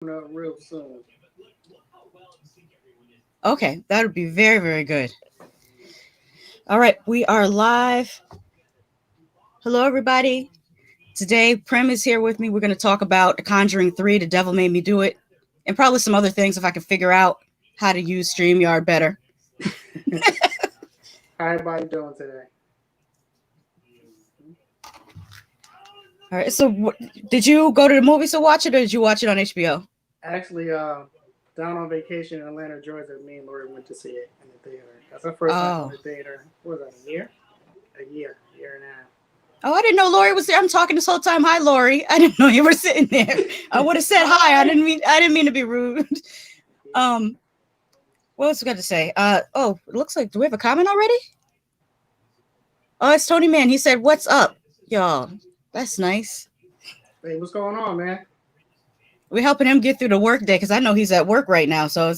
up real soon. Okay, that would be very, very good. All right, we are live. Hello, everybody. Today, Prim is here with me. We're going to talk about The Conjuring 3, The Devil Made Me Do It, and probably some other things if I can figure out how to use StreamYard better. How everybody doing today? All right, so did you go to the movies to watch it, or did you watch it on HBO? Actually, down on vacation in Atlanta, Georgia, me and Lori went to see it in the theater. That's our first time in Oh. the theater. What was that, a year? A year and a half. Oh, I didn't know Lori was there. I'm talking this whole time. Hi, Lori. I didn't know you were sitting there. I would have said hi. I didn't mean to be rude. Um, what else I got to say? It looks like, do we have a comment already? Oh, it's Tony Man. He said, "What's up, y'all?" That's nice. Hey, what's going on, man? We're helping him get through the work day because I know he's at work right now. So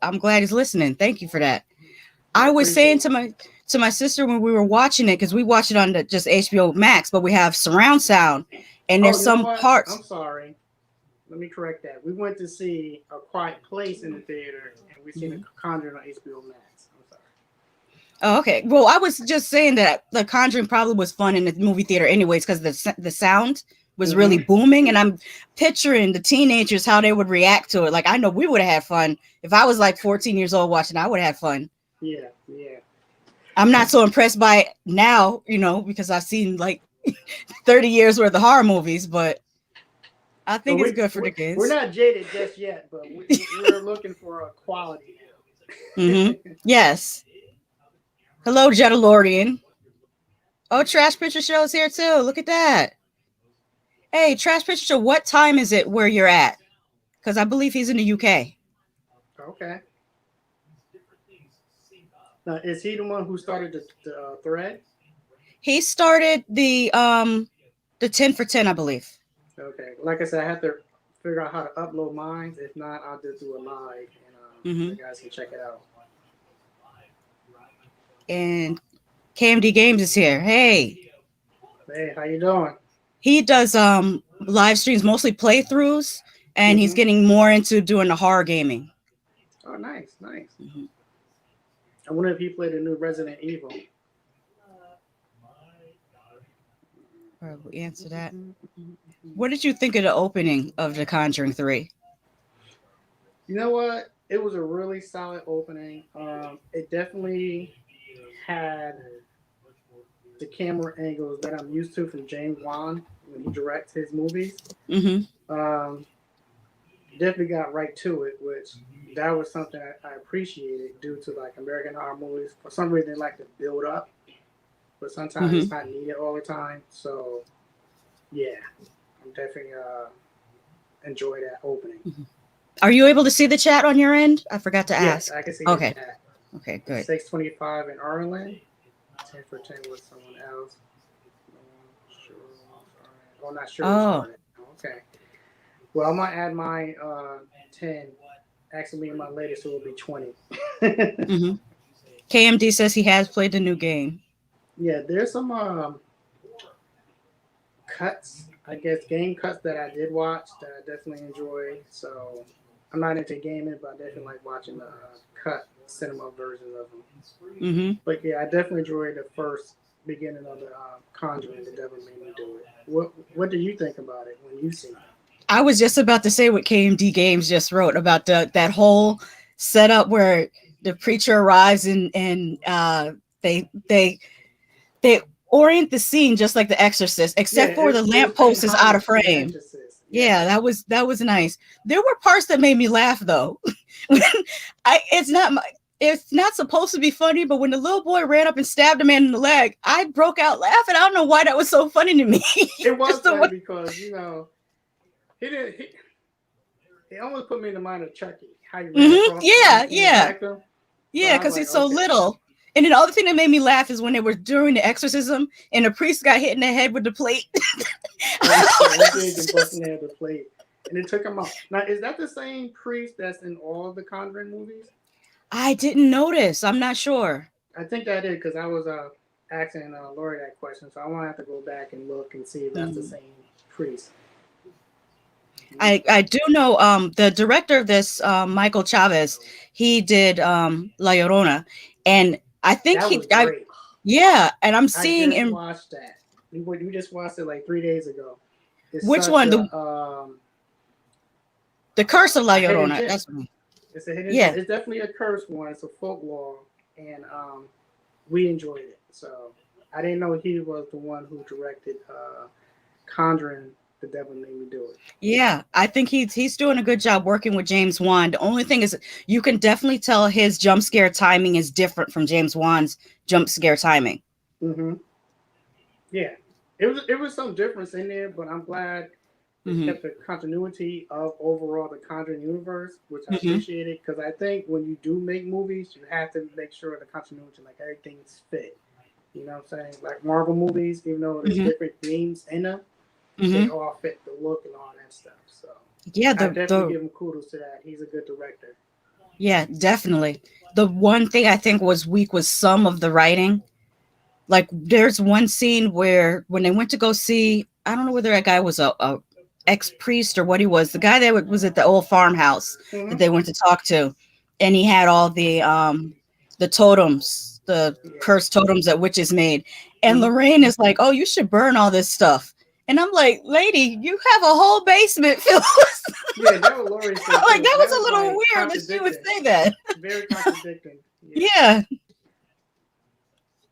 I'm glad he's listening. Thank you for that. Yeah, I was saying appreciate to it. my sister when we were watching it, because we watch it on just HBO Max, but we have surround sound, and Oh, there's you know some what? I'm parts. sorry. Let me correct that. We went to see A Quiet Place in the theater, and we seen a Mhm. Conjuring on HBO Max. I'm sorry. Oh, okay. Well, I was just saying that The Conjuring probably was fun in the movie theater, anyways, because the sound was really Mm-hmm. booming, and I'm picturing the teenagers how they would react to it. Like I know we would have had fun if I was like 14 years old watching. I would have had fun. Yeah, yeah. I'm not so impressed by it now, because I've seen like 30 years worth of horror movies, but I But think it's good for the we're kids. not jaded just yet, but we're looking for a quality now. Mm-hmm. Yes. Hello, Jetalorian. Oh, Trash Picture Show's here too. Look at that. Hey, Trash Picture Show, what time is it where you're at? Because I believe he's in the UK. Okay. Now, is he the one who started the thread? He started the 10 for 10, I believe. Okay. Like I said, I have to figure out how to upload mine. If not, I'll just do a live, and Mm-hmm. the guys can check it out. And KMD Games is here. Hey, Hey, how you doing? he does live streams, mostly playthroughs, and he's Mm-hmm. getting more into doing the horror gaming. Oh, nice, nice. Mm-hmm. I wonder if he played the new Resident Evil. All right, we'll answer that. What did you think of the opening of The Conjuring 3? You know what? It was a really solid opening. It definitely had the camera angles that I'm used to from James Wan when he directs his movies. Mm-hmm. Um, Definitely got right to it, which that was something I appreciated due to like American horror movies. For some reason, they like to build up, but sometimes Mm-hmm. it's not needed all the time. So yeah, I'm definitely enjoy that opening. Mm-hmm. Are you able to see the chat on your end? I forgot to Yes, ask. I can see the Okay. chat. Okay, good. 625 in Ireland, 10 for 10 with someone else. Sure, oh, not sure who Oh. started. Okay. Well, I'm gonna add my 10. Actually, me and my latest, so it will be 20. Mm-hmm. KMD says he has played the new game. Yeah, there's some cuts, I guess, game cuts that I did watch that I definitely enjoyed. So I'm not into gaming, but I definitely like watching the cut cinema versions of them. Mm-hmm. But yeah, I definitely enjoyed the first beginning of the Conjuring. The Devil Made Me Do It. What do you think about it when you seen it? I was just about to say what KMD Games just wrote about that whole setup where the preacher arrives and they they orient the scene just like The Exorcist, Yeah, except for the it was paying lamppost is out of homage to The frame. Exorcist. Yes. Yeah, that was nice. There were parts that made me laugh though. It's not supposed to be funny, but when the little boy ran up and stabbed a man in the leg, I broke out laughing. I don't know why that was so funny to me. It was Just the funny way. because he didn't. It almost put me in the mind of Chucky, how he ran Mm-hmm. across Yeah, and yeah. attacked him. So Yeah, I was because like, he's so okay. little. And then the other thing that made me laugh is when they were doing the exorcism and the priest got hit in the head with the plate. Oh yeah, he did get busting Just, there the plate, and it took him out. Now, is that the same priest that's in all of the Conjuring movies? I didn't notice. I'm not sure. I think that is because I was asking Lori that question, so I want to have to go back and look and see if that's the Mm-hmm. same priest. I do know the director of this, Michael Chavez, he did La Llorona, and I think That was great. yeah, and I'm I seeing just in watched that. We just watched it like 3 days ago. It's which such one, the Curse of La a hidden Llorona. gem. That's one. It's a hidden gem. Yeah, It's definitely a cursed one. It's a folklore, and we enjoyed it. So I didn't know he was the one who directed Conjuring. The Devil Made Me Do It. yeah, I think he's doing a good job working with James Wan. The only thing is, you can definitely tell his jump scare timing is different from James Wan's jump scare timing. Mm-hmm. Yeah, it was some difference in there, but I'm glad they Hmm. kept the continuity of overall the Conjuring universe, which I Hmm. appreciated because I think when you do make movies, you have to make sure the continuity, like everything's fit. You know what I'm saying? Like Marvel movies, even though there's Hmm. different themes in them, they Hmm. all fit the look and all that stuff. So Yeah, I definitely the give him kudos to that. He's a good director. yeah, definitely. The one thing I think was weak was some of the writing. Like there's one scene where when they went to go see, I don't know whether that guy was a ex priest or what he was, the guy that was at the old farmhouse that Mm-hmm. they went to talk to, and he had all the totems, the Yeah. cursed totems that witches made, and Mm-hmm. Lorraine is like, "Oh, you should burn all this stuff." And I'm like, lady, you have a whole basement filled with Yeah, that was Lori said like too. that was That a was little like weird that she would contradicting. say that. Very contradicting. Yeah. Yeah.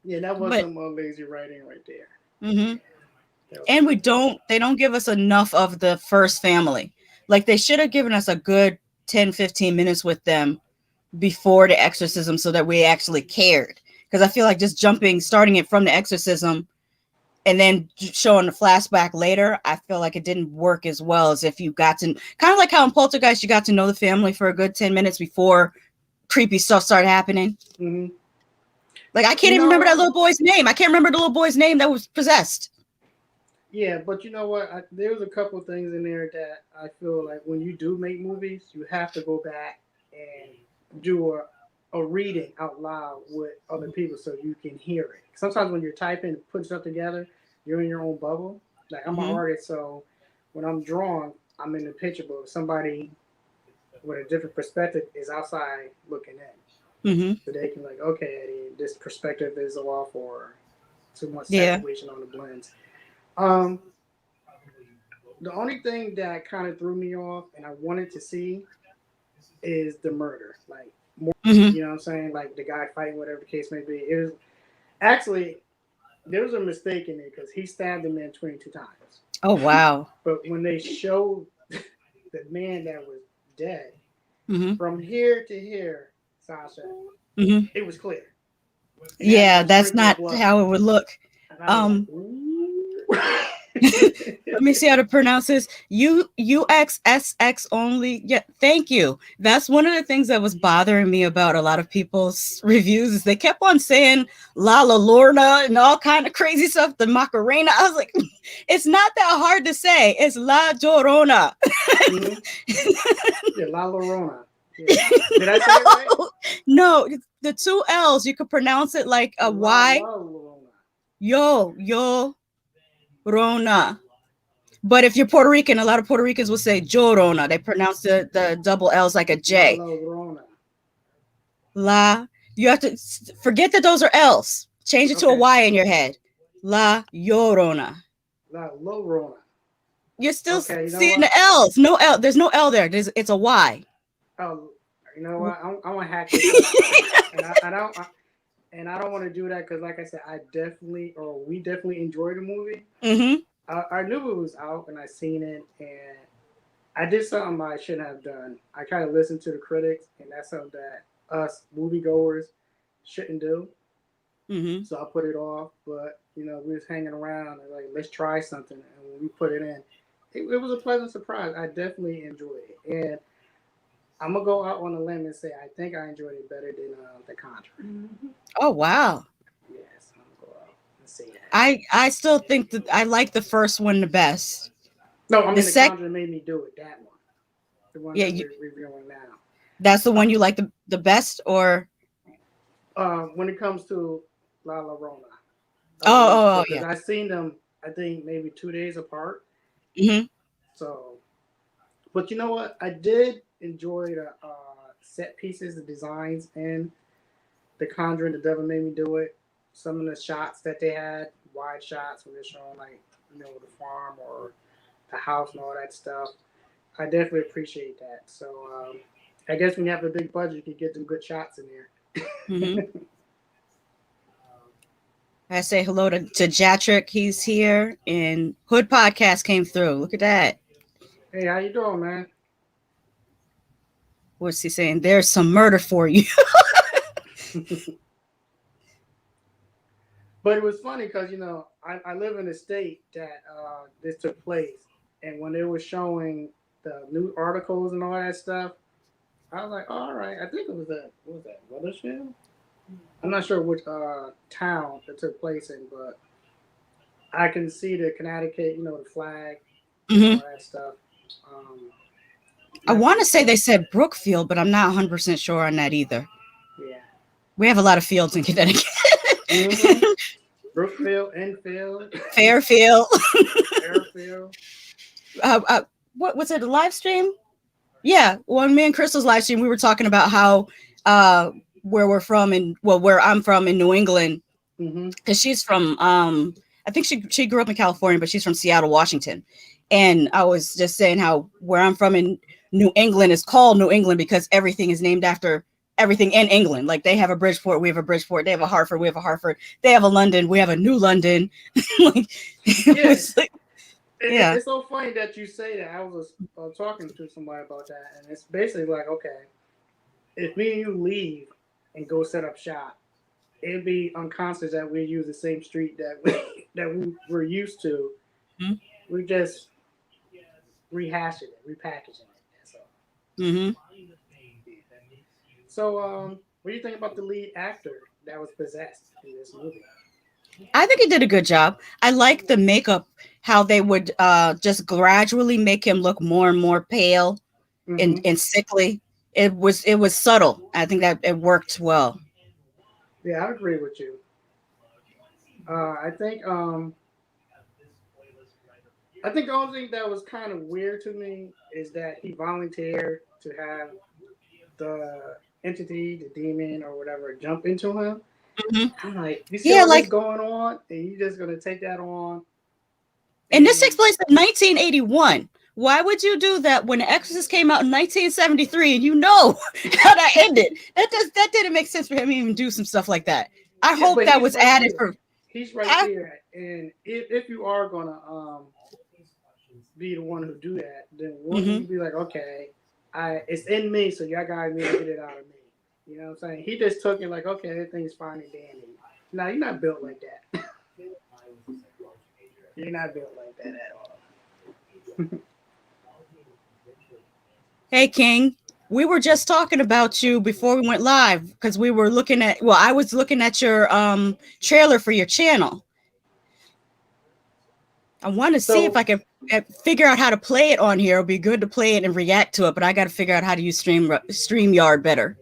Yeah, that was But some lazy writing right there. mhm. Yeah, that was And some lazy writing. they don't give us enough of the first family. Like they should have given us a good 10-15 minutes with them before the exorcism so that we actually cared. Because I feel like just starting it from the exorcism and then showing the flashback later, I feel like it didn't work as well as if you got to kind of like how in Poltergeist you got to know the family for a good 10 minutes before creepy stuff started happening. Mm-hmm. Like I can't You even know remember that what? little boy's name. I can't remember the little boy's name that was possessed. Yeah, but you know what? There was a couple of things in there that I feel like when you do make movies, you have to go back and do a reading out loud with other people so you can hear it. Sometimes when you're typing and putting stuff together, you're in your own bubble. Like I'm an Mm-hmm. artist, so when I'm drawing, I'm in the picture, but somebody with a different perspective is outside looking in. Mm-hmm. So they can like, okay, Eddie, this perspective is off or too much Yeah. saturation on the blends. Um, the only thing that kind of threw me off and I wanted to see is the murder. Like more, Mm-hmm. you know what I'm saying? Like the guy fighting, whatever the case may be. It was actually there was a mistake in it because he stabbed the man 22 times. Oh wow. But when they showed the man that was dead Mm-hmm. from here to here, Sasha, Mm-hmm. it was clear. And it had like Yeah, a that's sprinkle of not blood. how it would look. And I was like, Um, ooh. let me see how to pronounce this. UXSX only. Yeah, thank you. That's one of the things that was bothering me about a lot of people's reviews is they kept on saying La La Lorna and all kind of crazy stuff. The Macarena. I was like, it's not that hard to say. It's La Llorona. Mm-hmm. Yeah, La Llorona. Yeah. Did I say it right? No, the two L's. You could pronounce it like a Y. La Llorona. Yo, Rona. But if you're Puerto Rican, a lot of Puerto Ricans will say Jorona. They pronounce the double L's like a La J. Llorona. La. You have to forget that those are L's. Change it to a Okay. Y in your head. La Llorona. La Llorona. You're still Okay, you know seeing the what? L's. No L. There's no L there. It's a Y. Oh, you know what? I'm gonna hack this up, and I don't want to do that because, like I said, we definitely enjoyed the movie. Mm-hmm. I knew it was out, and I seen it, and I did something I shouldn't have done. I kind of listened to the critics, and that's something that us moviegoers shouldn't do. Mm-hmm. So I put it off, but we was hanging around and like let's try something, and when we put it in, it was a pleasant surprise. I definitely enjoyed it, and I'm gonna go out on a limb and say I think I enjoyed it better than The Conjuring. Mm-hmm. Oh wow. Yes, I'm gonna go out and say that. I still think that I like the first one the best. No, I The mean The sec Conjuring made me do it. That one, the one yeah, that we're reviewing now. that's the one you like the best or When it comes to La Llorona, oh because yeah. I seen them, I think maybe 2 days apart. Mm-hmm. So But you know what? I did enjoy the set pieces, the designs in The Conjuring. The Devil Made Me Do It. Some of the shots that they had, wide shots when they're showing like the farm or the house and all that stuff. I definitely appreciate that. So I guess when you have a big budget, you can get some good shots in there. Mm-hmm. I say hello to Jatrick. He's here, and Hood Podcast came through. Look at that. Hey, how you doing, man? What's he saying? There's some murder for you. But it was funny because, I live in a state that this took place. And when they were showing the new articles and all that stuff, I was like, oh, all right. I think it was what was that, Weathersfield? I'm not sure which town it took place in, but I can see the Connecticut, the flag, Mm-hmm. all that stuff. I want to say they said Brookfield, but I'm not 100% sure on that either. Yeah. We have a lot of fields in Connecticut. Mm-hmm. Brookfield, Enfield, Fairfield. Fairfield. What was it? A live stream? Yeah, when me and Crystal's live stream, we were talking about how where we're from where I'm from in New England, because she's from I think she grew up in California, but she's from Seattle, Washington. And I was just saying how where I'm from in New England is called New England because everything is named after everything in England. Like they have a Bridgeport, we have a Bridgeport. They have a Hartford, we have a Hartford. They have a London, we have a New London. It's yeah. It's so funny that you say that. I was talking to somebody about that, and it's basically like, okay, if me and you leave and go set up shop, it'd be unconscious that we use the same street that we're used to. Mm-hmm. We just rehashing it, repackaging it. That's all. Mm-hmm. So, what do you think about the lead actor that was possessed in this movie? I think he did a good job. I like the makeup, how they would just gradually make him look more and more pale and sickly. It was subtle. I think that it worked well. Yeah, I agree with you. I think the only thing that was kind of weird to me is that he volunteered to have the entity, the demon or whatever, jump into him. Mm-hmm. I'm like, you see what's going on, and you just gonna take that on. And this takes place in 1981. Why would you do that when Exorcist came out in 1973 and you know how that ended? That didn't make sense for him to even do some stuff like that. I hope that was right added here. He's right here, and if you are gonna be the one who do that, then wouldn't you be like, okay, it's in me, so y'all guys need to get it out of me. You know what I'm saying? He just took it like, okay, everything's fine and dandy. No, you're not built like that. You're not built like that at all. Hey, King. We were just talking about you before we went live because we were looking at, I was looking at your trailer for your channel. I want to see if I can figure out how to play it on here. It'll be good to play it and react to it, but I got to figure out how to use StreamYard better.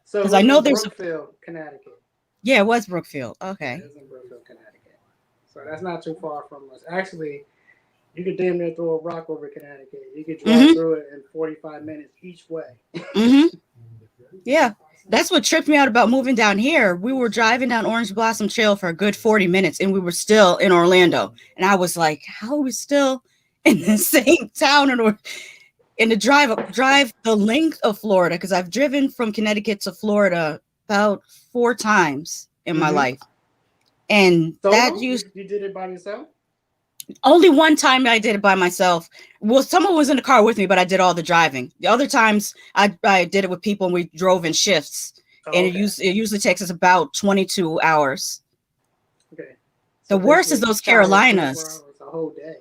So because I know there's Brookfield, Connecticut. Yeah, it was Brookfield. Okay. It is in Brookfield, Connecticut. So that's not too far from us. Actually, you could damn near throw a rock over Connecticut. You could drive through it in 45 minutes each way. Yeah. That's what tripped me out about moving down here. We were driving down Orange Blossom Trail for a good 40 minutes and we were still in Orlando. And I was like, how are we still in the same town? And to drive the length of Florida, because I've driven from Connecticut to Florida about 4 times in my life. And you did it by yourself? Only one time I did it by myself. Well, someone was in the car with me, but I did all the driving. The other times I did it with people and we drove in shifts. And it usually takes us about 22 hours. Okay. So the worst is those Carolinas. A whole day.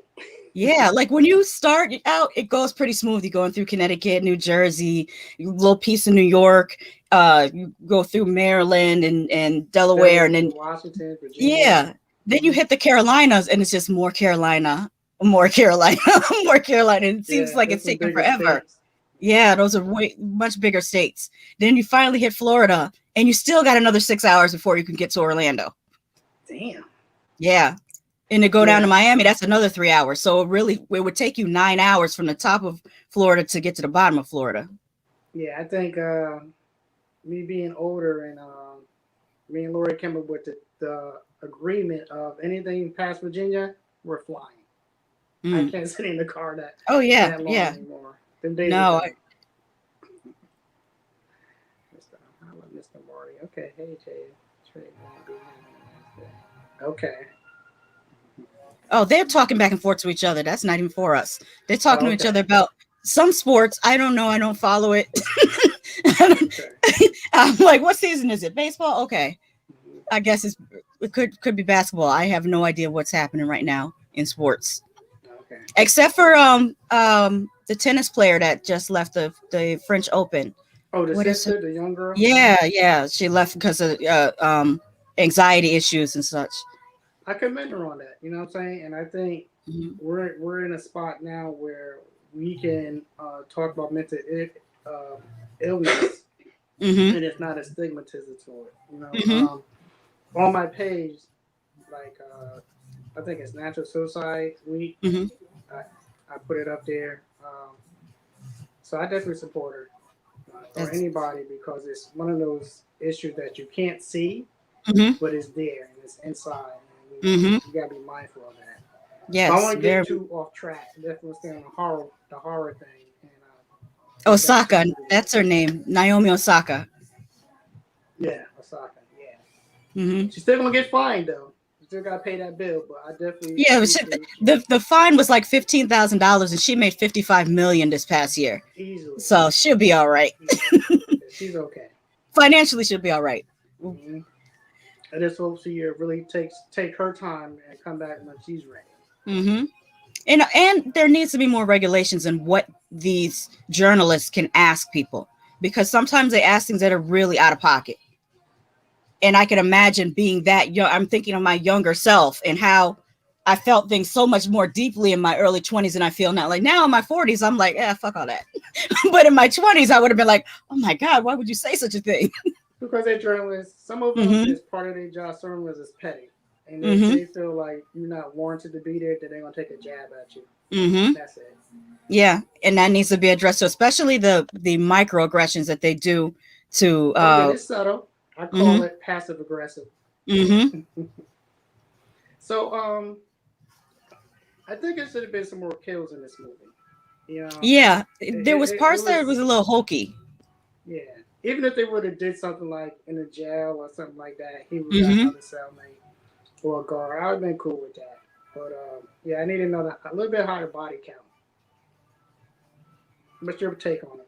Yeah, like when you start out, it goes pretty smooth. You're going through Connecticut, New Jersey, a little piece of New York. You go through Maryland and Delaware, and then Washington, Virginia. Yeah. Then you hit the Carolinas, and it's just more Carolina, more Carolina, more Carolina. And it seems like it's taking forever. States. Yeah, those are much bigger states. Then you finally hit Florida, and you still got another 6 hours before you can get to Orlando. Damn. Yeah. And to go down to Yeah. Miami, that's another 3 hours. So it would take you 9 hours from the top of Florida to get to the bottom of Florida. Yeah, I think me being older and me and Lori came up with the agreement of anything past Virginia, we're flying. I Mm. can't sit in the car Oh yeah, that long yeah. anymore. Them days are No, done. I love Mr. Marty. Okay, hey Jay. Trey, okay. oh, they're talking back and forth to each other. That's not even for us. They're talking Oh, to each okay. other about some sports. I don't know. I don't follow it. Okay. I'm like, what season is it? Baseball? Okay. Mhm. I guess it could be basketball. I have no idea what's happening right now in sports. Okay. Except for the tennis player that just left the French Open. Oh, the What is her? sister, the young girl? Yeah. She left because of anxiety issues and such. I commend her on that. You know what I'm saying? And I think Mm-hmm. we're in a spot now where we can talk about mental illness, Mm-hmm. and it's not a stigmatism to it. You know, Mm-hmm. on my page, like I think it's Natural Suicide Week. Mm-hmm. I put it up there. So I definitely support her or That's anybody because it's one of those issues that you can't see, mm-hmm. but it's there and it's inside. And, Mm-hmm. you gotta be mindful of that. But I don't Yes, want to get very too off track. Definitely stay on the horror thing and get back to Osaka. the movie. That's her name, Naomi Osaka. Yeah, Osaka. Yeah, Mm-hmm. she's still gonna get fined though. You still gotta pay that bill, but I definitely Yeah, appreciate the fine was like $15,000, and she made 55 million this past year, easily. so she'll be all right. Yeah, she's okay. Financially, she'll be all right. Mm-hmm. I just hope she really take her time and come back when she's ready. Mm-hmm. And there needs to be more regulations in what these journalists can ask people, because sometimes they ask things that are really out of pocket. And I can imagine being that young. I'm thinking of my younger self and how I felt things so much more deeply in my early 20s than I feel now. Like now in my 40s, I'm like, fuck all that. But in my 20s, I would have been like, oh my God, why would you say such a thing? Because they're journalists, some of them Mm-hmm. is part of their job. Some of them is petty, and if Mm-hmm. they feel like you're not warranted to be there, then they're gonna take a jab at you. Mm-hmm. That's it. Yeah. And that needs to be addressed. So especially the microaggressions that they do to Oh yeah, it's subtle. I call mm-hmm. it passive aggressive. Mm-hmm. So I think it should have been some more kills in this movie. You know, Yeah. There was it parts that was was a little hokey. yeah. Even if they would have did something like in a jail or something like that, he would got Mm-hmm. another cellmate or a guard. I would have been cool with that. But yeah, I need another a little bit higher body count. What's your take on it?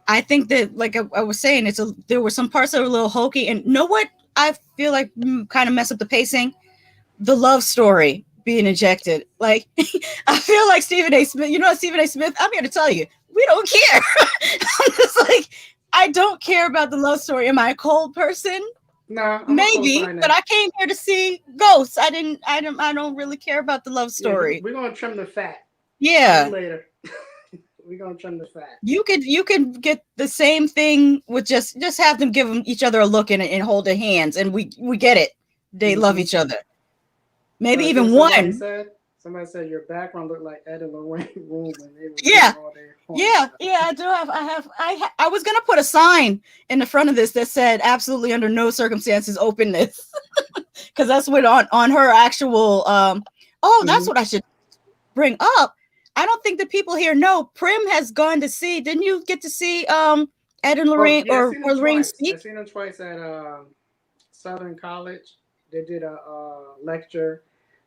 I think that, like I was saying, there were some parts that were a little hokey, and know what I feel like kind of messed up the pacing. The love story being injected. Like I feel like Stephen A. Smith. You know what, Stephen A. Smith? I'm here to tell you, we don't care. I'm just like, I don't care about the love story. Am I a cold person? Nah, I'm a Maybe, co-sign but that. I came here to see ghosts. I don't really care about the love Yeah, story. we're gonna trim the fat. See you Yeah. later. We're gonna trim the fat. You could get the same thing with just have them give them each other a look and hold their hands, and we get it. They love each other. Maybe You know even somebody one. said? Somebody said your background looked like Ed and Lorraine room when they were Yeah. doing all their Yeah, stuff. yeah, I do have. I was gonna put a sign in the front of this that said "absolutely under no circumstances open this," because that's what on her actual. Oh, that's what I should bring up. I don't think the people here know. Prim has gone to see. Didn't you get to see Ed and Lorraine Yeah, I seen them Lorraine twice. I speak? seen them twice at Southern College. They did a lecture.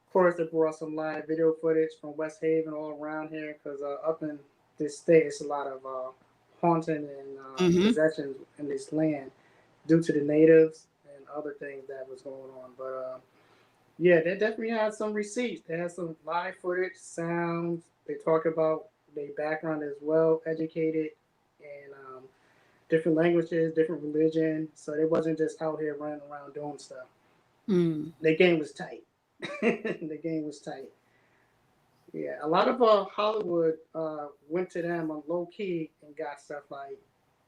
Of course, they brought some live video footage from West Haven all around here because up in this state, it's a lot of haunting and possessions in this land due to the natives and other things that was going on. But yeah, they definitely had some receipts. They had some live footage, sounds. They talk about their background as well, educated and different languages, different religion. So they wasn't just out here running around doing stuff. The game was tight. The game was tight. Yeah, a lot of Hollywood went to them on low key and got stuff like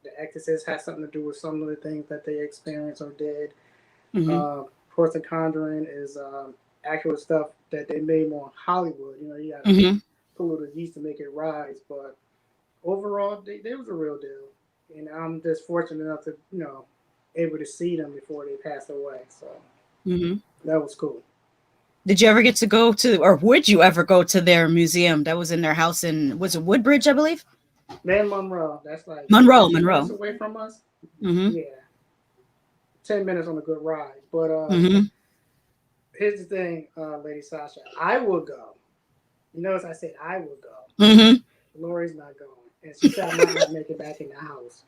The Exorcist had something to do with some of the things that they experienced or did. Of course, the Conjuring is actual stuff that they made more in Hollywood. You know, you got to Mm-hmm. put a little yeast to make it rise. But overall, they was a real deal. And I'm just fortunate enough to, able to see them before they passed away. So Mm-hmm. that was cool. Did you ever get to go to, or would you ever go to their museum that was in their house in, was it Woodbridge, I believe? Man, Monroe, that's like Monroe. minutes away from us. Mm-hmm. Yeah, 10 minutes on a good ride. But Mm-hmm. here's the thing, Lady Sasha, I will go. You notice I said I will go. Mm-hmm. Lori's not going, and she said I might not make it back in the house.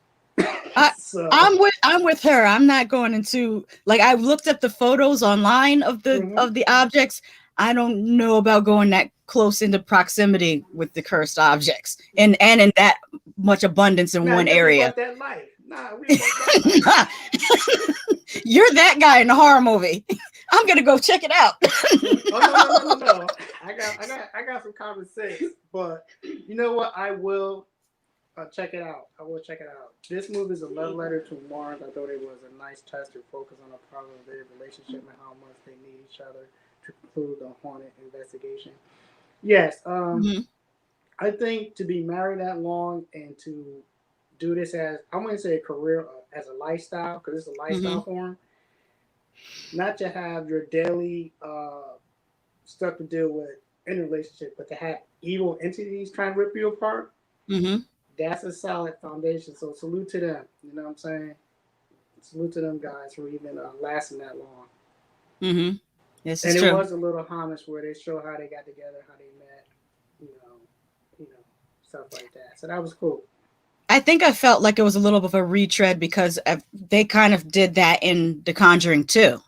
So I'm with her. I'm not going into, like, I've looked up the photos online of the objects. I don't know about going that close into proximity with the cursed objects and in that much abundance in one area. That life. Nah, we that life. You're that guy in the horror movie. I'm gonna go check it out. No. I got some common sense, but you know what? I will check it out. I will check it out. This movie is a love letter to Mars. I thought it was a nice test to focus on the problem of their relationship and how much they need each other to conclude the haunted investigation. Yes, I think to be married that long and to do this as, I wouldn't say a career, as a lifestyle, because it's a lifestyle form. Not to have your daily stuff to deal with in a relationship, but to have evil entities trying to rip you apart. That's a solid foundation. So salute to them. You know what I'm saying? Salute to them guys for even lasting that long. Yes, and it's it true. was a little homage where they show how they got together, how they met, stuff like that. So that was cool. I think I felt like it was a little bit of a retread because they kind of did that in The Conjuring too.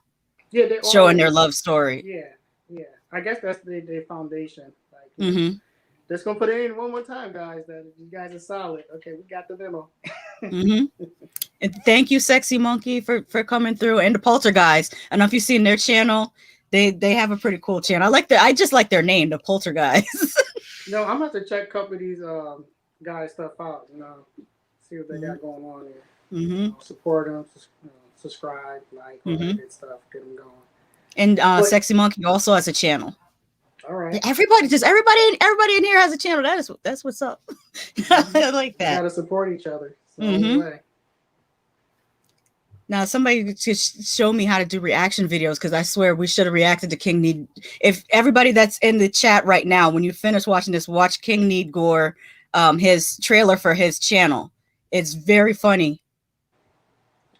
Yeah, showing their love story. Yeah. I guess that's their foundation. Like, just gonna put it in one more time, guys. That you guys are solid. Okay, we got the memo. And thank you, Sexy Monkey, for coming through, and the Polterguys. I don't know if you've seen their channel. They have a pretty cool channel. I just like their name, the Polterguys. No, I'm about to check a couple of these guys stuff out. See what they got going on here. Support them, subscribe, like all that good stuff. Get them going. And Sexy Monkey also has a channel. All right. Everybody in here has a channel. That's what's up. I like that. Got to support each other. Way. Now somebody should show me how to do reaction videos, because I swear we should have reacted to King Need. If everybody that's in the chat right now, when you finish watching this, watch King Need Gore, his trailer for his channel. It's very funny.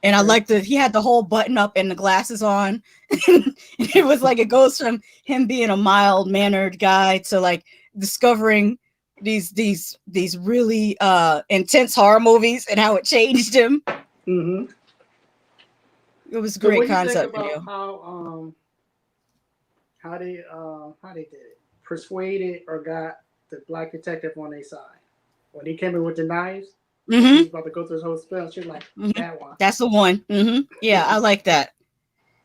And I like he had the whole button up and the glasses on. It was like, it goes from him being a mild-mannered guy to like discovering these really intense horror movies and how it changed him. It was a great concept video. How they did it? Persuaded or got the black detective on their side when he came in with the knives. He's about to go through his whole spell. She's like, that one. That's the one. Yeah, I like that.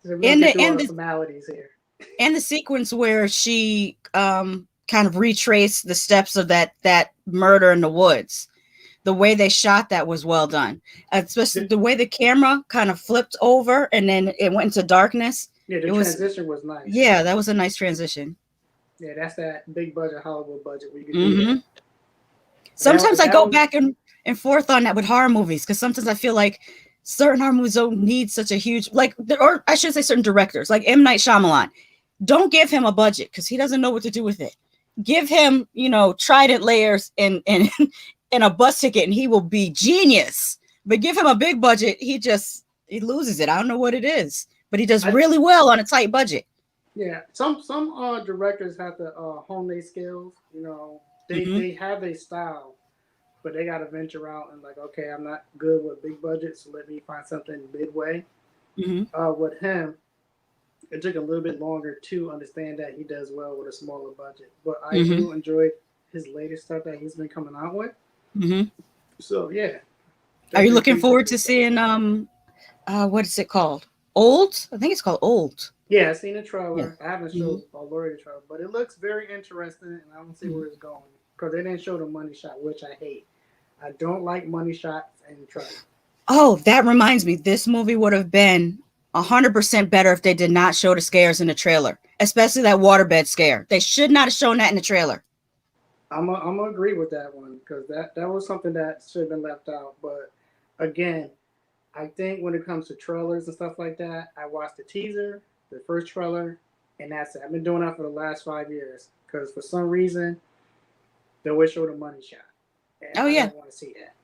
So and the formalities here. And the sequence where she kind of retraced the steps of that murder in the woods. The way they shot that was well done. Especially the way the camera kind of flipped over and then it went into darkness. Yeah, the transition was nice. Yeah, that was a nice transition. Yeah, that's that big budget Hollywood budget where you can do that. Sometimes I go back and forth on that with horror movies, because sometimes I feel like certain horror movies don't need such a huge, or I should say certain directors, like M. Night Shyamalan. Don't give him a budget because he doesn't know what to do with it. Give him, Trident layers and a bus ticket and he will be genius. But give him a big budget, he loses it. I don't know what it is, but he does really well on a tight budget. Yeah, some directors have to hone their skills. They have a style, but they got to venture out and like, okay, I'm not good with big budgets, so let me find something midway. With him, it took a little bit longer to understand that he does well with a smaller budget. But I do enjoy his latest stuff that he's been coming out with. So yeah. Are you looking forward to seeing what is it called? Old? I think it's called Old. Yeah, I've seen the trailer. I haven't showed Lori the trailer, but it looks very interesting, and I don't see where it's going because they didn't show the money shot, which I hate. I don't like money shots in the trailer. Oh, that reminds me. This movie would have been 100% better if they did not show the scares in the trailer, especially that waterbed scare. They should not have shown that in the trailer. I'm gonna agree with that one because that was something that should have been left out. But again, I think when it comes to trailers and stuff like that, I watched the teaser, the first trailer, and that's it. I've been doing that for the last 5 years because for some reason they always show the money shot, and Oh I yeah, don't want to see that.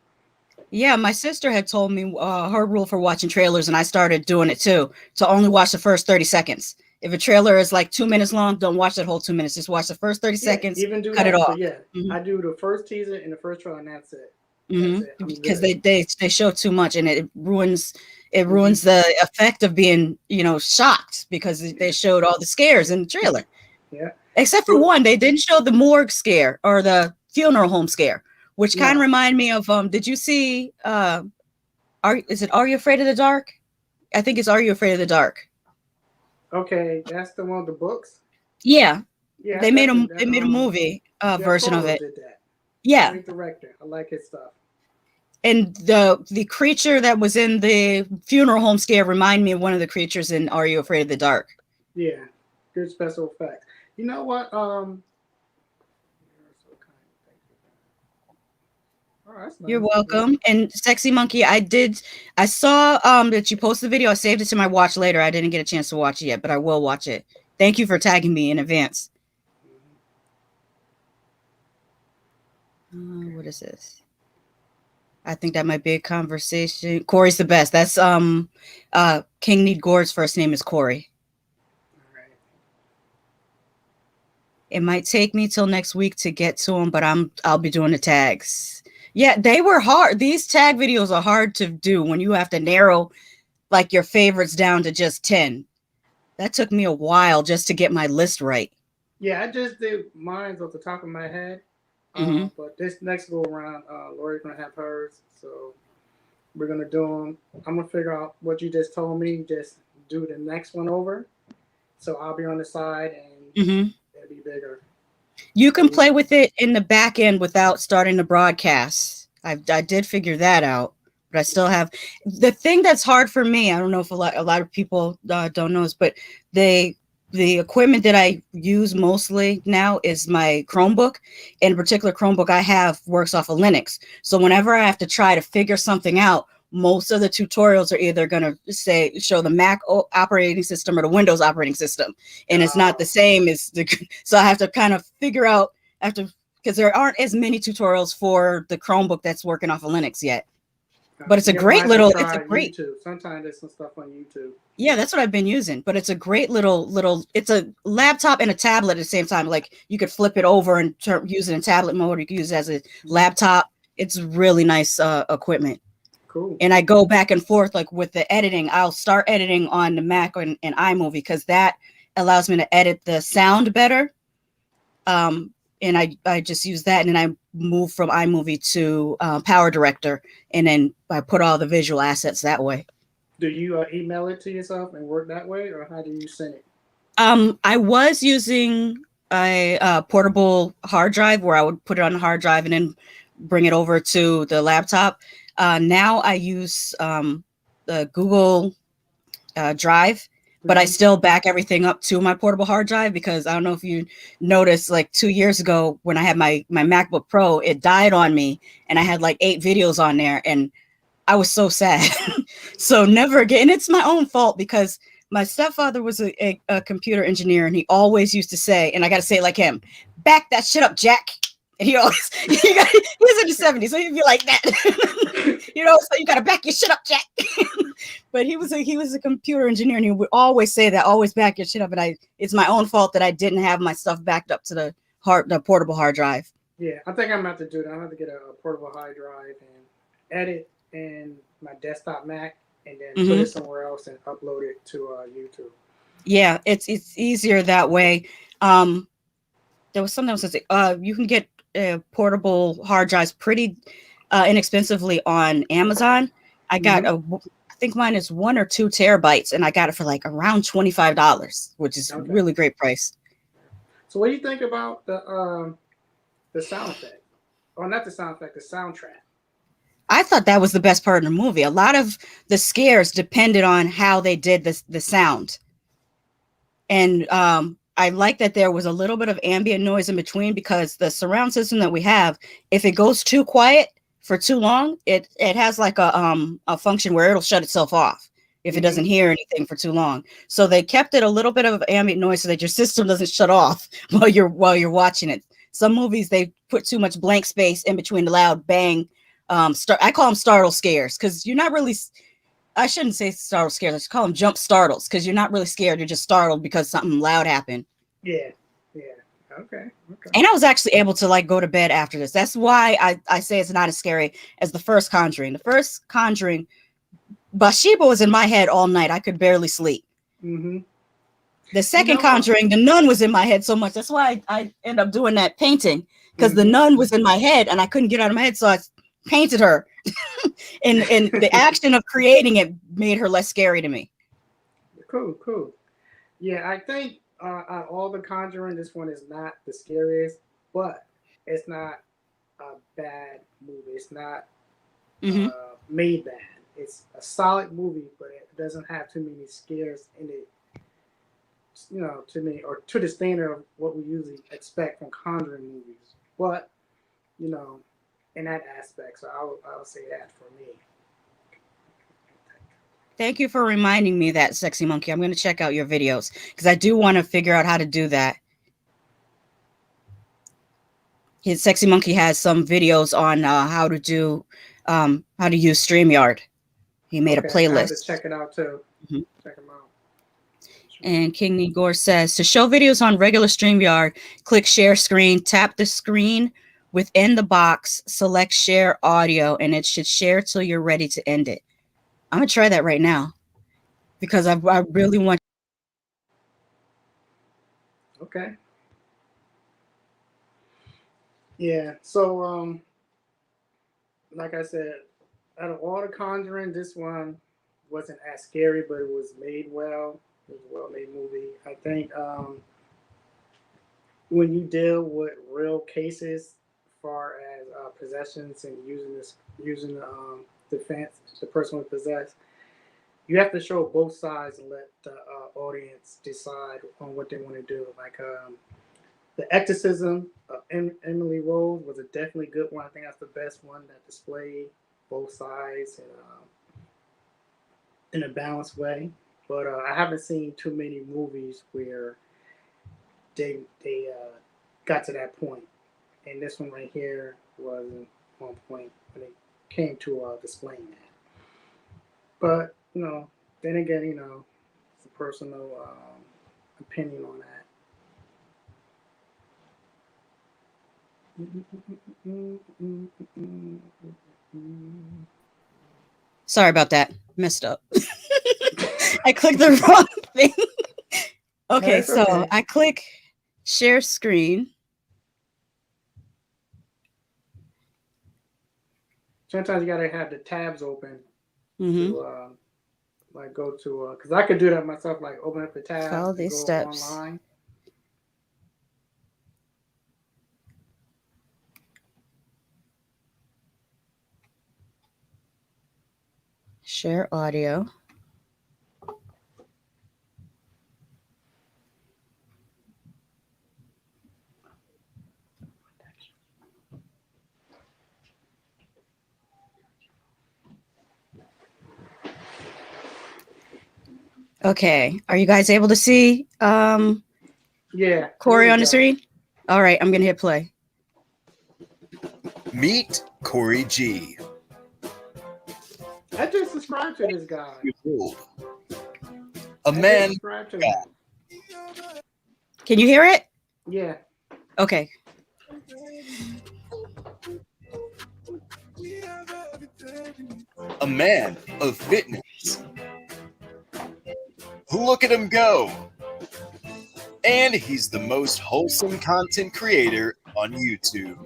yeah. My sister had told me her rule for watching trailers, and I started doing it too. To only watch the first 30 seconds. If a trailer is like 2 minutes long, don't watch that whole 2 minutes. Just watch the first 30 Yeah, seconds. even do Cut it that. So off. yeah, Mm-hmm. I do the first teaser and the first trailer, and that's it. That's it. I'm Because good. they show too much, and it ruins Mhm. the effect of being shocked because they showed all the scares in the trailer. Yeah. Except for So one, they didn't show the morgue scare or the funeral home scare, which kind of no. remind me of did you see Are You Afraid of the Dark? I think it's Are You Afraid of the Dark? Okay, that's the one with the books. Yeah. Yeah, They that's made a definitely they that. made a movie Del version of Toro it. did that. Yeah. Great director. I like his stuff. And the creature that was in the funeral home scare remind me of one of the creatures in Are You Afraid of the Dark? Yeah, good special effects. You know what? Oh, that's You're nice. Yeah. welcome. And Sexy Monkey, I saw that you posted the video. I saved it to my watch later. I didn't get a chance to watch it yet, but I will watch it. Thank you for tagging me in advance. What is this? I think that might be a conversation. Corey's the best. That's King Need Gore's first name is Corey. All right. It might take me till next week to get to them, but I'll be doing the tags. Yeah, they were hard. These tag videos are hard to do when you have to narrow like your favorites down to just 10. That took me a while just to get my list right. Yeah, I just did mine off the top of my head. Mm-hmm. But this next go around, Lori's gonna have hers, so we're gonna do them. I'm gonna figure out what you just told me. Just do the next one over, so I'll be on the side and Mm-hmm. it'll be bigger. You can play with it in the back end without starting the broadcast. I did figure that out, but I still have the thing that's hard for me. I don't know if a lot of people don't know this, but the equipment that I use mostly now is my Chromebook. And a particular Chromebook I have works off of Linux. So whenever I have to try to figure something out, most of the tutorials are either going to show the Mac operating system or the Windows operating system. And it's not the same as so I have to kind of figure out because there aren't as many tutorials for the Chromebook that's working off of Linux yet. But it's a great little, it's a great YouTube. Sometimes there's some stuff on YouTube. Yeah, that's what I've been using, but it's a great little, it's a laptop and a tablet at the same time. Like you could flip it over and use it in tablet mode, or you could use it as a laptop. It's really nice equipment. Cool. And I go back and forth, like with the editing, I'll start editing on the Mac and iMovie because that allows me to edit the sound better. And I just use that, and then I move from iMovie to Power Director, and then I put all the visual assets that way. Do you email it to yourself and work that way, or how do you send it? I was using a portable hard drive where I would put it on the hard drive and then bring it over to the laptop. Now I use the Google Drive, but I still back everything up to my portable hard drive because I don't know if you noticed, like 2 years ago when I had my MacBook Pro, it died on me and I had like 8 videos on there and I was so sad. So never again. And it's my own fault because my stepfather was a computer engineer and he always used to say, and I got to say it like him, back that shit up, Jack. And he always, he's in the 70s, so he'd be like that. So you got to back your shit up, Jack. But he was a computer engineer and he would always say that, always back your shit up. And it's my own fault that I didn't have my stuff backed up to the portable hard drive. Yeah, I think I'm about to do that. I'm about to get a portable hard drive and edit in my desktop Mac and then put it somewhere else and upload it to YouTube. Yeah, it's easier that way. There was something else. You can get portable hard drives pretty inexpensively on Amazon. I got I think mine is 1 or 2 terabytes, and I got it for like around $25, which is really great price. So, what do you think about the sound effect, or not the sound effect, the soundtrack? I thought that was the best part of the movie. A lot of the scares depended on how they did the sound. And I like that there was a little bit of ambient noise in between, because the surround system that we have, if it goes too quiet for too long, it has like a function where it'll shut itself off if it doesn't hear anything for too long. So they kept it a little bit of ambient noise so that your system doesn't shut off while you're watching it. Some movies, they put too much blank space in between the loud bang. I call them startle scares, because you're not really, I shouldn't say startle scares, I should call them jump startles, because you're not really scared, you're just startled because something loud happened. Yeah. Okay. And I was actually able to like go to bed after this. That's why I say it's not as scary as the first Conjuring. The first Conjuring, Bathsheba was in my head all night. I could barely sleep. The second Conjuring, the nun was in my head so much. That's why I end up doing that painting, because the nun was in my head and I couldn't get out of my head. So I painted her. and the action of creating it made her less scary to me. Cool. Yeah, I think out of all the Conjuring, this one is not the scariest, but it's not a bad movie. It's not made bad. It's a solid movie, but it doesn't have too many scares in it, to me, or to the standard of what we usually expect from Conjuring movies. But, in that aspect, so I'll say that for me. Thank you for reminding me that, Sexy Monkey. I'm going to check out your videos, because I do want to figure out how to do that. His Sexy Monkey has some videos on how to use StreamYard. He made a playlist. I have to check it out too. Check them out. And King Gore says, to show videos on regular StreamYard, click share screen, tap the screen within the box, select share audio, and it should share till you're ready to end it. I'm going to try that right now, because I really want. Okay. Yeah. So, like I said, out of all the Conjuring, this one wasn't as scary, but it was made well. It was a well-made movie. I think when you deal with real cases, as far as possessions and using defense, the person was possessed, you have to show both sides and let the audience decide on what they want to do. Like the Exorcism of Emily Rose was a definitely good one. I think that's the best one that displayed both sides in a balanced way. But I haven't seen too many movies where they got to that point. And this one right here was one point when it came to displaying that. But, then again, it's a personal opinion on that. Sorry about that. Messed up. I clicked the wrong thing. Okay, so okay. I click share screen. Sometimes you gotta have the tabs open to like go to because I could do that myself, like open up the tab, follow these steps online. Share audio. Okay, are you guys able to see yeah, Corey on the screen? All right, I'm gonna hit play. Meet Corey G. I just subscribed to this guy. A man. Can you hear it? Yeah. Okay. A man of fitness. Look at him go. And he's the most wholesome content creator on YouTube.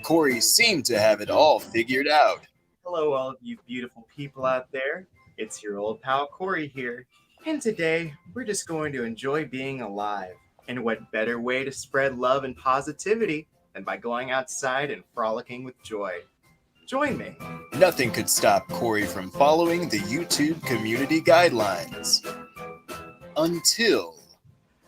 Corey seemed to have it all figured out. Hello, all of you beautiful people out there. It's your old pal Corey here. And today, we're just going to enjoy being alive. And what better way to spread love and positivity than by going outside and frolicking with joy. Join me. Nothing could stop Corey from following the YouTube community guidelines. Until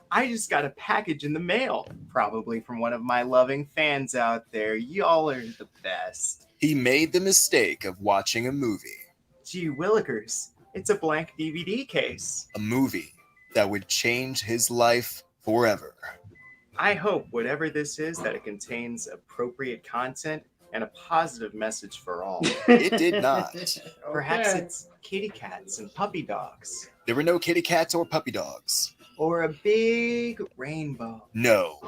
I just got a package in the mail, probably from one of my loving fans out there. Y'all are the best. he made the mistake of watching a movie. Gee willikers, it's a blank DVD case. A movie that would change his life forever. I hope whatever this is, that it contains appropriate content and a positive message for all. It did not. Perhaps Okay. it's kitty cats and puppy dogs. There were no kitty cats or puppy dogs. Or a big rainbow. No.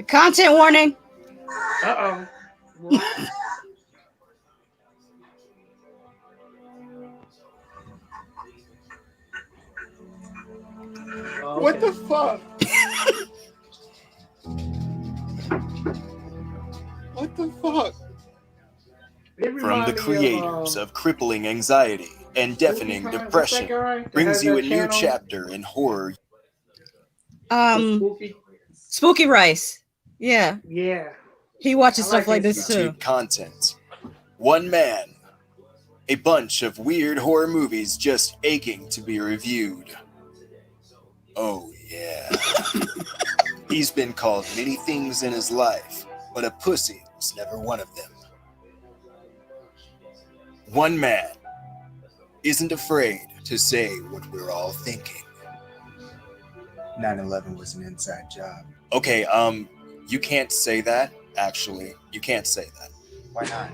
Content warning. Uh-oh. What the fuck? What the fuck? From the creators of crippling anxiety and deafening depression, brings you a new chapter in horror. Spooky Rice. Yeah, Yeah. he watches I stuff like like his this too. YouTube content. One man. A bunch of weird horror movies just aching to be reviewed. Oh, yeah. He's been called many things in his life, but a pussy was never one of them. One man isn't afraid to say what we're all thinking. 9/11 was an inside job. Okay, you can't say that, actually. You can't say that. Why not?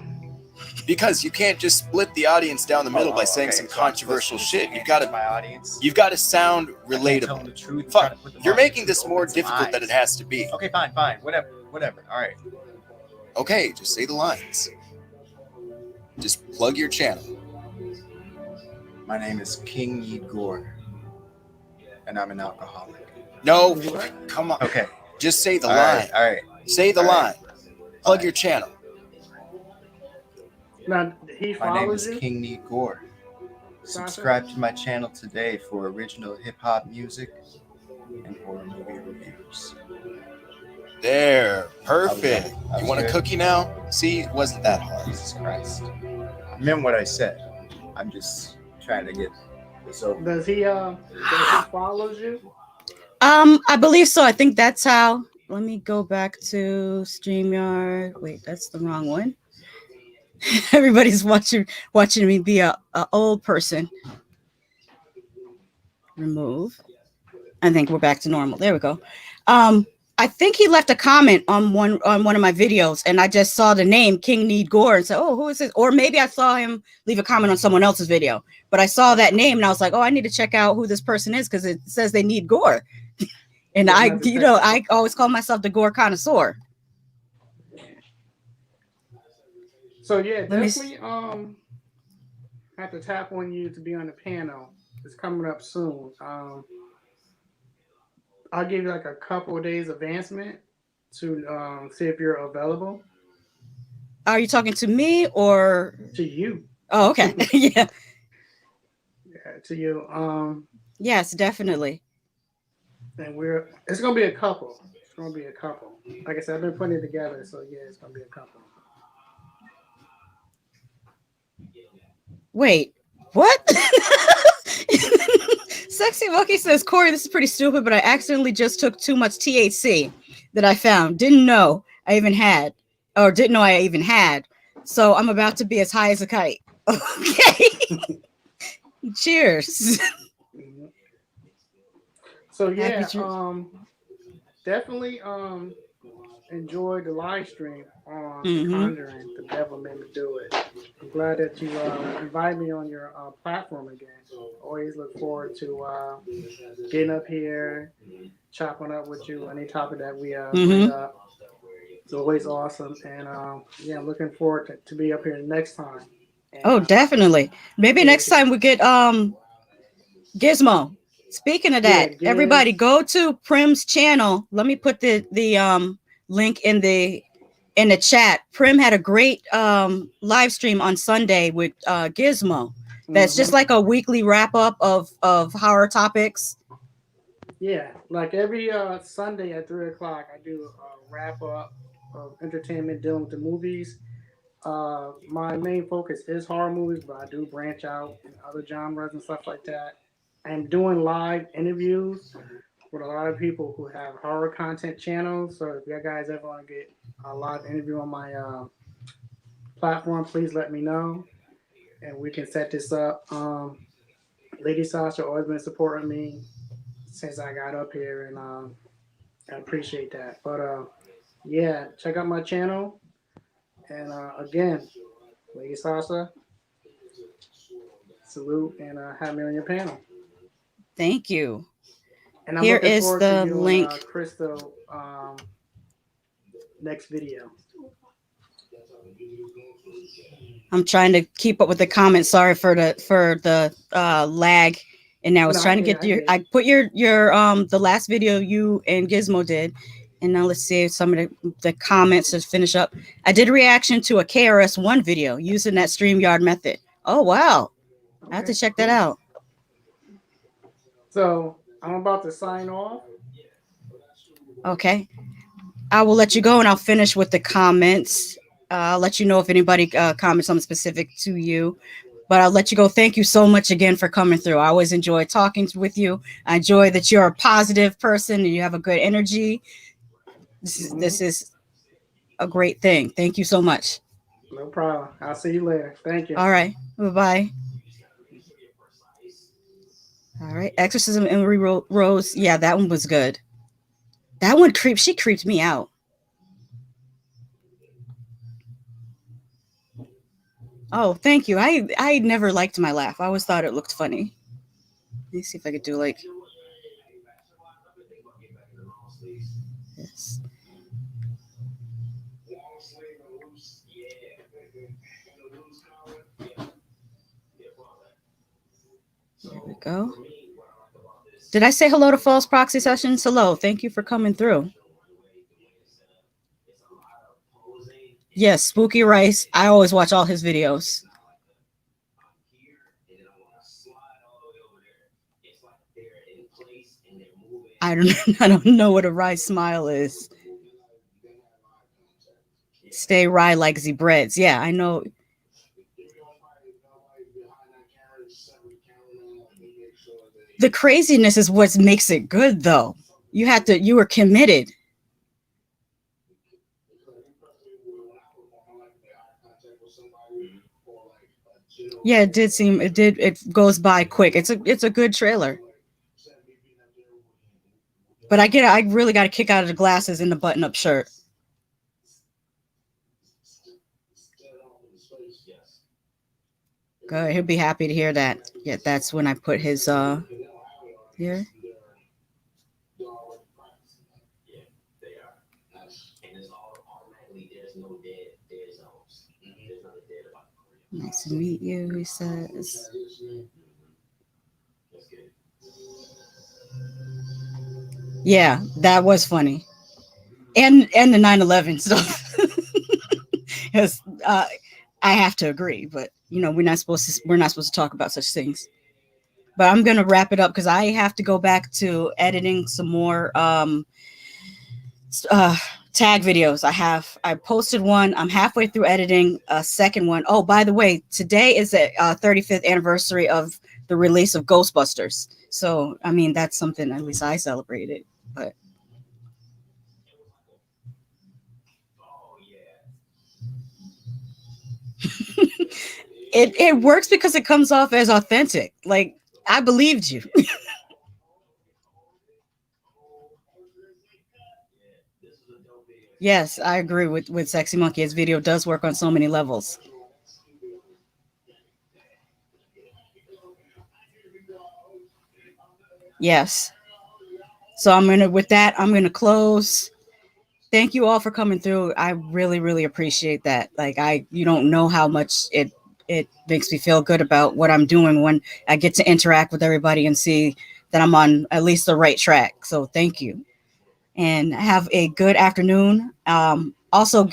Because you can't just split the audience down the middle by saying okay, some so I'm controversial supposed to shit. answer my audience. You've got to sound I can't tell them relatable. the truth, Fuck, try to put them you're on making to this more open some difficult than eyes. it has to be. Okay, fine, whatever. All right. Okay, just say the lines. Just plug your channel. My name is King Yeet Gore, and I'm an alcoholic. No, come on. Okay. Just say the All line. right. All right. Say the All line. right. Plug Fine. your channel. Now, he My name follows is you? King Yeet Gore. Subscribe to my channel today for original hip hop music and horror movie reviews. There. Perfect. That was You want a good. cookie now? See, it wasn't that hard. Jesus Christ. I meant what I said. I'm just trying to get this over. Does he follows you? I believe so. I think that's how. Let me go back to StreamYard. Wait, that's the wrong one. Everybody's watching me be a old person. Remove. I think we're back to normal. There we go. I think he left a comment on one of my videos, and I just saw the name King Need Gore and said, "Oh, who is this?" Or maybe I saw him leave a comment on someone else's video, but I saw that name and I was like, "Oh, I need to check out who this person is because it says they need Gore." And Yeah, I, that's you know, I always call myself the Gore connoisseur. So yeah, Let me definitely have to tap on you to be on the panel. It's coming up soon. I'll give you like a couple of days advancement to see if you're available. Are you talking to me or? To you. Oh, okay. Yeah. Yeah, to you. Yes, definitely. And it's gonna be a couple. It's gonna be a couple. Like I said, I've been putting it together, so yeah, it's gonna be a couple. Wait, what? Sexy Monkey says, Corey, this is pretty stupid, but I accidentally just took too much THC that I found. Didn't know I even had. So I'm about to be as high as a kite. Okay. Cheers. Mhm. So yeah, Happy cheers. definitely enjoyed the live stream on Mhm. Conjuring. The devil made me do it. I'm glad that you invited me on your platform again. Always look forward to getting up here, chopping up with you any topic that we bring up. It's always awesome, and yeah, I'm looking forward to be up here next time. And, Oh, definitely. Maybe next time we get Gizmo. Speaking of that, Yeah, everybody go to Prim's channel. Let me put the link in the chat. Prim had a great live stream on Sunday with Gizmo. That's just like a weekly wrap up of horror topics. Yeah, like every Sunday at 3 o'clock, I do a wrap up of entertainment dealing with the movies. My main focus is horror movies, but I do branch out in other genres and stuff like that. I'm doing live interviews with a lot of people who have horror content channels. So if you guys ever want to get a live interview on my platform, please let me know, and we can set this up. Lady Sasha always been supporting me since I got up here, and I appreciate that. But yeah, check out my channel, and again, Lady Sasha, salute, and have me on your panel. Thank you. And I'm Here looking is forward the to you link. and Crystal next video. I'm trying to keep up with the comments. Sorry for the lag. And I was No, trying to yeah, get I your get it. I put your the last video you and Gizmo did. And now let's see if some of the comments to finish up. I did a reaction to a KRS-One video using that StreamYard method. Oh wow. I have to Okay, check that cool. out. So I'm about to sign off. Okay. I will let you go and I'll finish with the comments. I'll let you know if anybody comments something specific to you. But I'll let you go. Thank you so much again for coming through. I always enjoy talking with you. I enjoy that you're a positive person and you have a good energy. This is a great thing. Thank you so much. No problem. I'll see you later. Thank you. All right. Bye-bye. All right. Exorcism Emery Rose. Yeah, that one was good. That one she creeped me out. Oh, thank you. I never liked my laugh. I always thought it looked funny. Let me see if I could do like this. There we go. Did I say hello to False Proxy Sessions? Hello. Thank you for coming through. Yes, Spooky Rice. I always watch all his videos. I don't know what a wry smile is. Stay wry like the breads. Yeah, I know. The craziness is what makes it good, though. You were committed. Yeah, it goes by quick. It's a good trailer. But I really got a kick out of the glasses and the button-up shirt. Good. He'll be happy to hear that. Yeah, that's when I put his here. Nice to meet you, he says. Yeah, that was funny. And the 9/11 stuff. Because I have to agree, but we're not supposed to talk about such things. But I'm gonna wrap it up because I have to go back to editing some more tag videos. I posted one. I'm halfway through editing a second one. Oh, by the way, today is the 35th anniversary of the release of Ghostbusters. So I mean that's something at least I celebrated. But it works because it comes off as authentic. Like I believed you. Yes, I agree with Sexy Monkey. His video does work on so many levels. Yes. So I'm gonna close. Thank you all for coming through. I really, really appreciate that. Like you don't know how much it makes me feel good about what I'm doing when I get to interact with everybody and see that I'm on at least the right track. So thank you. And have a good afternoon. Also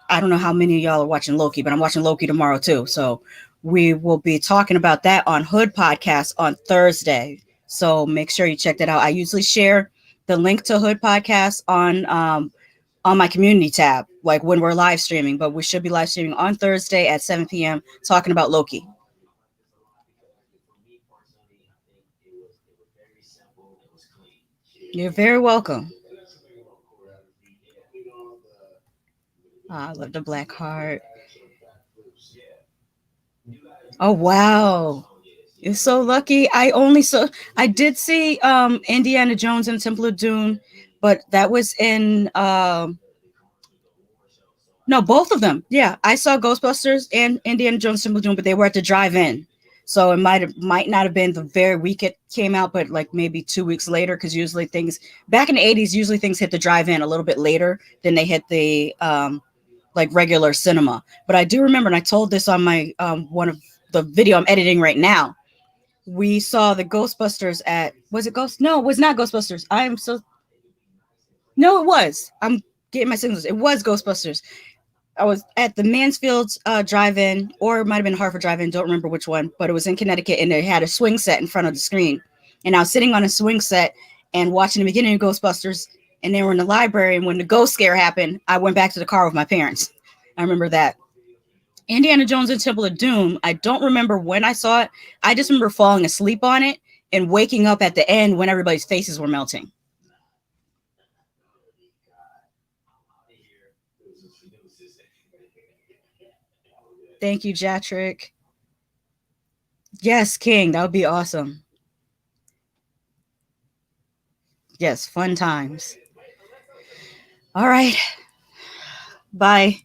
I don't know how many of y'all are watching Loki, but I'm watching Loki tomorrow too. So we will be talking about that on Hood Podcast on Thursday. So make sure you check that out. I usually share the link to Hood Podcast on my community tab, like when we're live streaming, but we should be live streaming on Thursday at 7 p.m. talking about Loki. You're very welcome. I love the Black Heart. Oh wow. You're so lucky. I did see Indiana Jones and Temple of Doom, but that was in no, both of them. Yeah, I saw Ghostbusters and Indiana Jones Temple of Doom, but they were at the drive-in. So it might not have been the very week it came out, but like maybe 2 weeks later, because usually things back in the 80s, usually things hit the drive-in a little bit later than they hit the like regular cinema. But I do remember, and I told this on my one of the video I'm editing right now. We saw the Ghostbusters at, was it Ghost? No, it was not Ghostbusters. No, it was. I'm getting my signals. It was Ghostbusters. I was at the Mansfield drive-in, or it might have been Hartford drive-in. Don't remember which one, but it was in Connecticut, and they had a swing set in front of the screen. And I was sitting on a swing set and watching the beginning of Ghostbusters, and they were in the library. And when the ghost scare happened, I went back to the car with my parents. I remember that. Indiana Jones and Temple of Doom, I don't remember when I saw it. I just remember falling asleep on it and waking up at the end when everybody's faces were melting. Thank you, Jatrick. Yes, King, that would be awesome. Yes, fun times. All right. Bye.